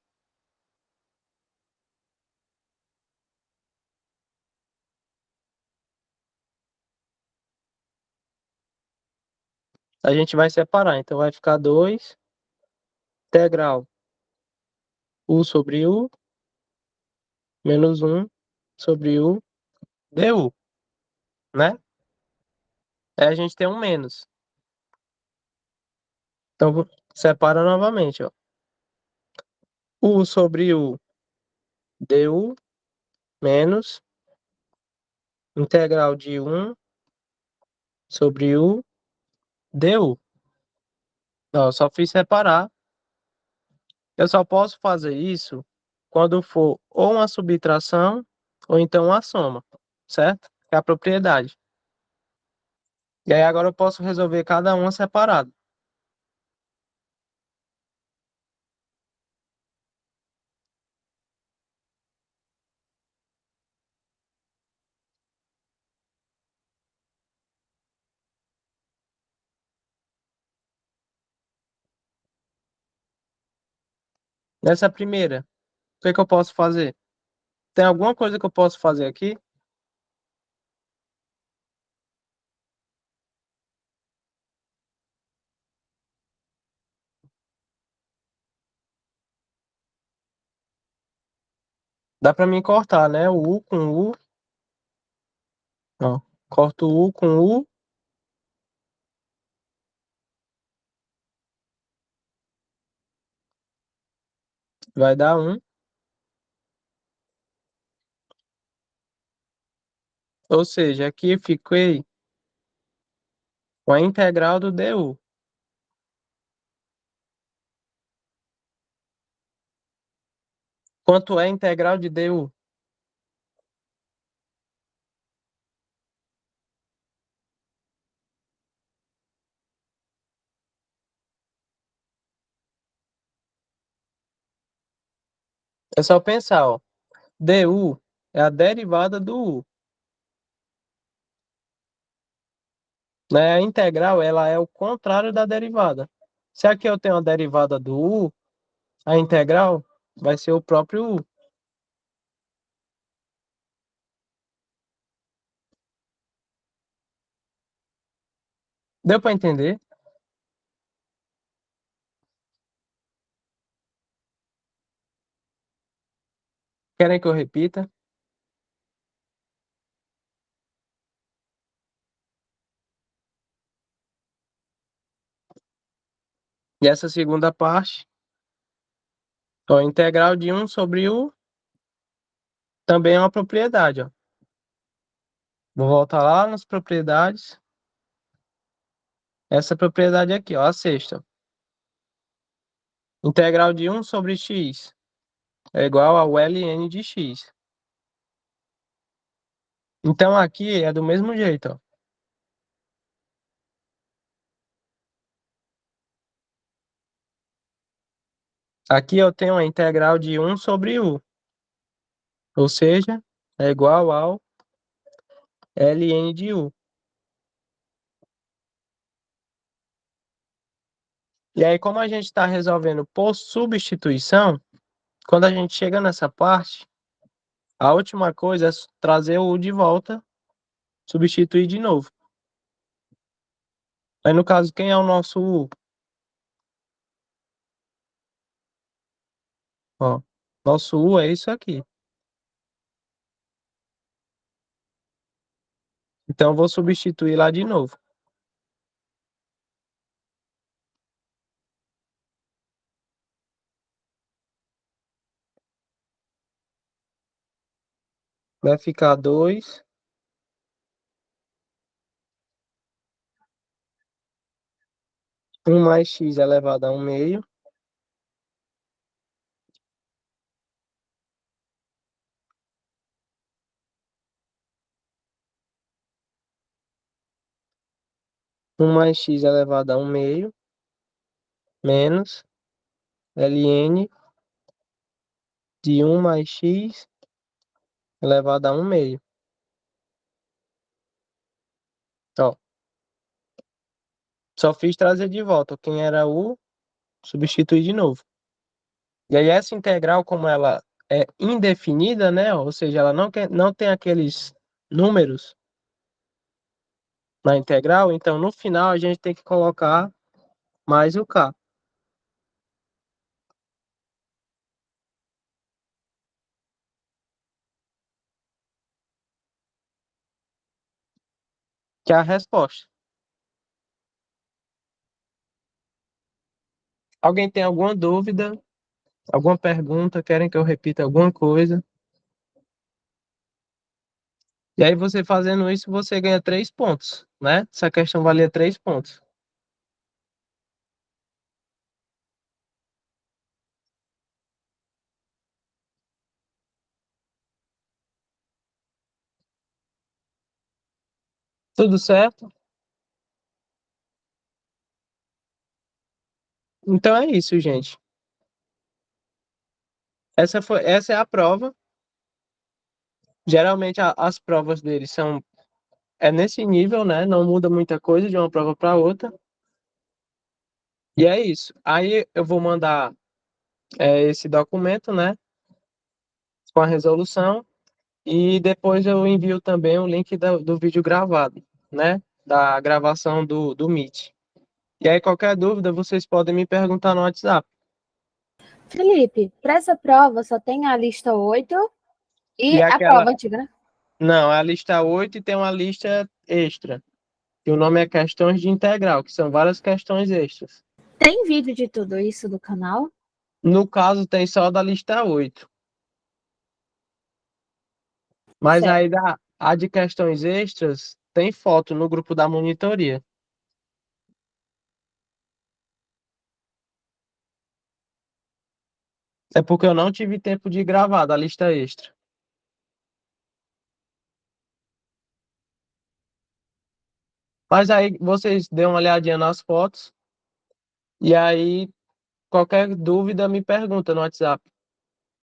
A gente vai separar. Então vai ficar 2 integral u sobre u menos 1 sobre u du, né? Aí a gente tem um menos. Então separa novamente, ó. U sobre u du menos integral de 1 sobre u du. Ó, eu só fiz separar. Eu só posso fazer isso quando for ou uma subtração ou então uma soma, certo? É a propriedade. E aí agora eu posso resolver cada uma separado. Nessa primeira, o que que eu posso fazer? Tem alguma coisa que eu posso fazer aqui? Dá para mim cortar, né? O U com U. Ó, corto o U com U. Vai dar 1. Ou seja, aqui fiquei com a integral do du. Quanto é a integral de du? É só pensar, ó. Du é a derivada do U. Né? A integral, ela é o contrário da derivada. Se aqui eu tenho a derivada do U, a integral vai ser o próprio U. Deu para entender? Querem que eu repita? E essa segunda parte, ó, integral de 1 sobre u também é uma propriedade, ó. Vou voltar lá nas propriedades. Essa propriedade aqui, ó, a sexta. Integral de 1 sobre x é igual ao ln de x. Então aqui é do mesmo jeito, ó. Aqui eu tenho a integral de 1 sobre u, ou seja, é igual ao ln de u. E aí, como a gente está resolvendo por substituição, quando a gente chega nessa parte, a última coisa é trazer o u de volta, substituir de novo. Aí, no caso, quem é o nosso u? Ó, nosso u é isso aqui. Então, eu vou substituir lá de novo. Vai ficar 2. 1 mais x elevado a 1 meio. Um mais x elevado a 1 meio. Menos ln de 1 mais x elevado a 1 meio. Ó, só fiz trazer de volta. Quem era u, substituir de novo. E aí essa integral, como ela é indefinida, né? Ou seja, ela não tem aqueles números na integral, então no final a gente tem que colocar mais o k. Que é a resposta. Alguém tem alguma dúvida? Alguma pergunta? Querem que eu repita alguma coisa? E aí você fazendo isso, você ganha 3 pontos, né? Essa questão valia 3 pontos. Tudo certo? Então é isso, gente. Essa é a prova. Geralmente as provas deles é nesse nível, né? Não muda muita coisa de uma prova para outra. E é isso. Aí eu vou mandar esse documento, né? Com a resolução. E depois eu envio também o link do vídeo gravado, né? Da gravação do Meet. E aí, qualquer dúvida, vocês podem me perguntar no WhatsApp. Felipe, para essa prova só tem a lista 8 e a aquela. prova antiga, né? Não, é a lista 8 e tem uma lista extra. Que o nome é questões de integral, que são várias questões extras. Tem vídeo de tudo isso do canal? No caso, tem só da lista 8. Mas Certo. aí a de questões extras tem foto no grupo da monitoria. É porque eu não tive tempo de gravar da lista extra. Mas aí vocês dêem uma olhadinha nas fotos. E aí, qualquer dúvida, me pergunta no WhatsApp.